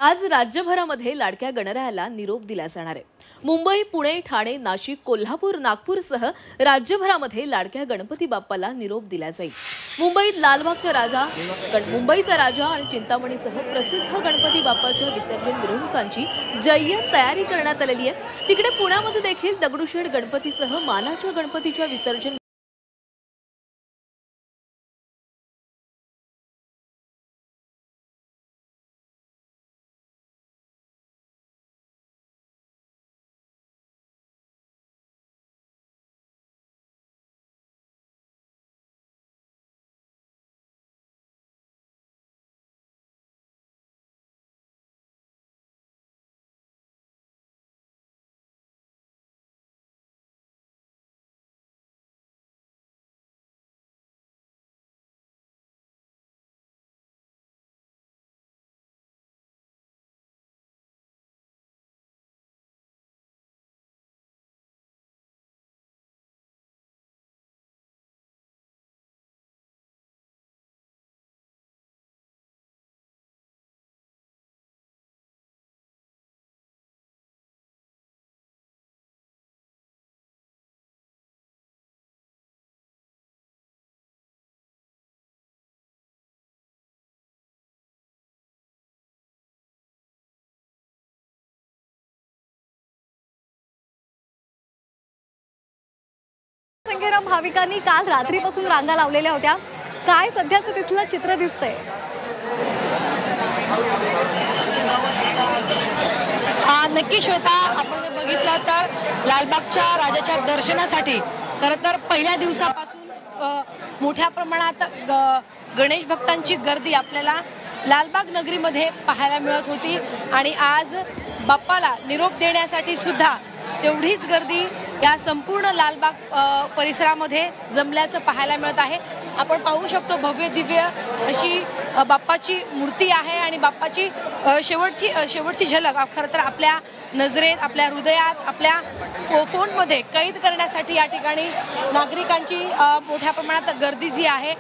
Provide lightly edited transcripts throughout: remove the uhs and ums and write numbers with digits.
आज राज्यभरामध्ये लाडक्या गणरायाला निरोप दिला जाणार आहे। मुंबई, पुणे, ठाणे, नाशिक, कोल्हापूर, नागपूरसह राज्यभरामध्ये लाडक्या गणपती बाप्पाला निरोप दिला जाईल। मुंबईत लालबागचा मुंबईचा राजा आणि चिंतामणीसह प्रसिद्ध गणपती बाप्पाच्या विसर्जन मिरवणुकांची जय्यत तयारी करण्यात आलेली आहे। तिकडे पुण्यामध्ये देखील दगडूशेठ गणपतीसह मानाच्या गणपतीच्या विसर्जन संख्येने भाविकांनी काल रात्रीपासून रांगा लावलेल्या होत्या। काय सध्याचं तिथलं चित्र दिसतंय? नक्की श्वेता, आपण जर बघितलं तर लालबागच्या राजाच्या दर्शनासाठी खरं तर पहिल्या दिवसापासून मोठ्या प्रमाणात गणेश भक्तांची गर्दी आपल्याला लालबाग नगरीमध्ये पाहायला मिळत होती आणि आज बाप्पाला निरोप देण्यासाठी सुद्धा तेवढीच गर्दी या संपूर्ण लालबाग परिसरामध्ये जमल्याचं पाहायला मिळत आहे। आपण पाहू शकतो भव्य दिव्य अशी बाप्पाची मूर्ती आहे आणि बाप्पाची शेवटची झलक खरं तर आपल्या नजरेत, आपल्या हृदयात, आपल्या फोनमध्ये कैद करण्यासाठी या ठिकाणी नागरिकांची मोठ्या प्रमाणात गर्दी जी आहे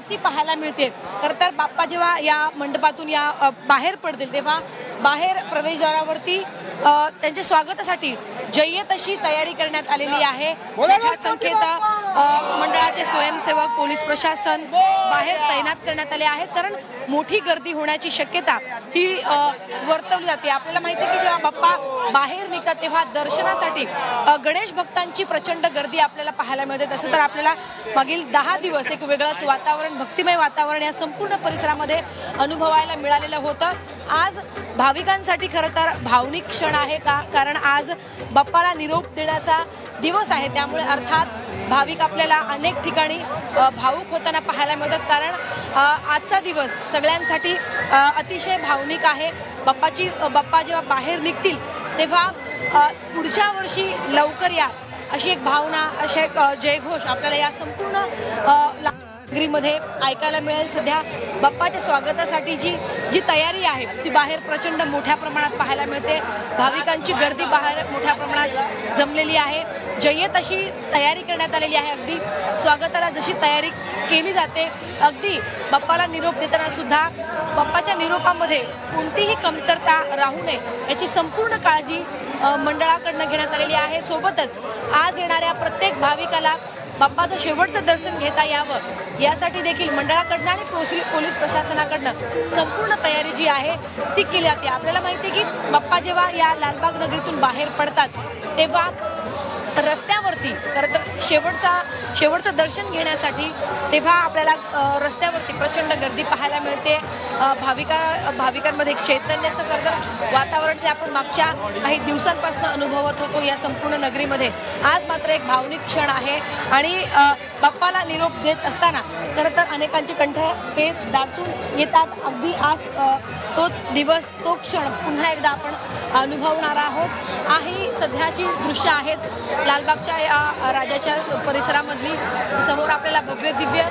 ती पाहायला मिळते। खरं तर बाप्पा जेव्हा या मंडपातून या बाहेर पडतील तेव्हा बाहेर प्रवेशद्वारावरती त्यांच्या स्वागतासाठी जय्यत अशी तयारी करण्यात आलेली आहे। मोठ्या संख्येत मंडळाचे स्वयंसेवक, पोलीस प्रशासन बाहेर तैनात करण्यात आले आहेत, कारण मोठी गर्दी होण्याची शक्यता ही वर्तवली जाते। आपल्याला माहिती आहे की जेव्हा बाप्पा बाहेर निघतात तेव्हा दर्शनासाठी गणेश भक्तांची प्रचंड गर्दी आपल्याला पाहायला मिळते। तसं तर आपल्याला मागील 10 दिवस एक वेगळंच वातावरण, भक्तिमय वातावरण या संपूर्ण परिसरामध्ये अनुभवायला मिळालेलं होतं। आज भाविकांसाठी खरं तर भावनिक क्षण आहे कारण आज बाप्पाला निरोप देण्याचा दिवस आहे, त्यामुळे अर्थात भाविक आपल्याला अनेक ठिकाणी भावुक होताना पाहायला मिळतात, कारण आजचा दिवस सगळ्यांसाठी अतिशय भावनिक आहे। बाप्पा जेव्हा बाहेर निघतील तेव्हा पुढच्या वर्षी लवकर या अशी एक भावना, असे एक जयघोष आपल्याला या संपूर्ण नगरीमध्ये ऐकायला मिळेल। सध्या बाप्पाच्या स्वागतासाठी जी तयारी आहे ती बाहेर प्रचंड मोठ्या प्रमाणात पाहायला मिळते। भाविकांची गर्दी बाहेर मोठ्या प्रमाणात जमलेली आहे। जय्यत अशी तयारी करण्यात आलेली आहे। अगदी स्वागताला जशी तयारी केली जाते, अगदी बाप्पाला निरोप देताना सुद्धा बाप्पाच्या निरोपामध्ये कोणतीही कमतरता राहू नये याची संपूर्ण काळजी मंडळाकडून घेण्यात आलेली आहे। सोबतच आज येणाऱ्या प्रत्येक भाविकाला बाप्पाचं शेवटचं दर्शन घेता यावं यासाठी देखील मंडळाकडनं आणि पोलीस प्रशासनाकडनं संपूर्ण तयारी जी आहे ती केली जाते। आपल्याला माहिती आहे की बाप्पा जेव्हा या लालबाग नगरीतून बाहेर पडतात तेव्हा रस्त्यावरती खरं तर शेवटचं दर्शन घेण्यासाठी तेव्हा आपल्याला रस्त्यावरती प्रचंड गर्दी पाहायला मिळते। भाविकांमध्ये एक चैतन्याचं खरं तर वातावरण जे आपण मागच्या काही दिवसांपासून अनुभवत होतो या संपूर्ण नगरीमध्ये, आज मात्र एक भावनिक क्षण आहे आणि बाप्पाला निरोप देत असताना खरं तर अनेकांचे कंठ हे दाटून येतात। अगदी आज तोच दिवस, तो क्षण पुन्हा एकदा आपण अनुभवणार आहोत। ही सध्याची दृश्य आहेत लालबागच्या या राजाच्या परिसरामधली। समोर आपल्याला भव्य दिव्य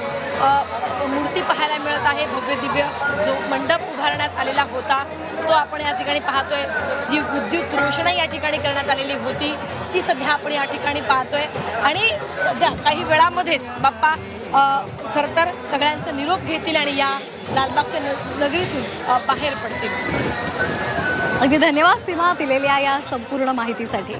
मूर्ती पाहायला मिळत आहे। भव्य दिव्य जो मंडप उभारण्यात आलेला होता तो आपण या ठिकाणी पाहतोय। जी विद्युत रोषणाई या ठिकाणी करण्यात आलेली होती ती सध्या आपण या ठिकाणी पाहतोय आणि सध्या काही वेळामध्येच बाप्पा खरं तर सगळ्यांचा निरोप घेतील आणि या लालबागच्या नगरीतून बाहेर पडतील। अगदी धन्यवाद सीमा दिलेल्या या संपूर्ण माहितीसाठी.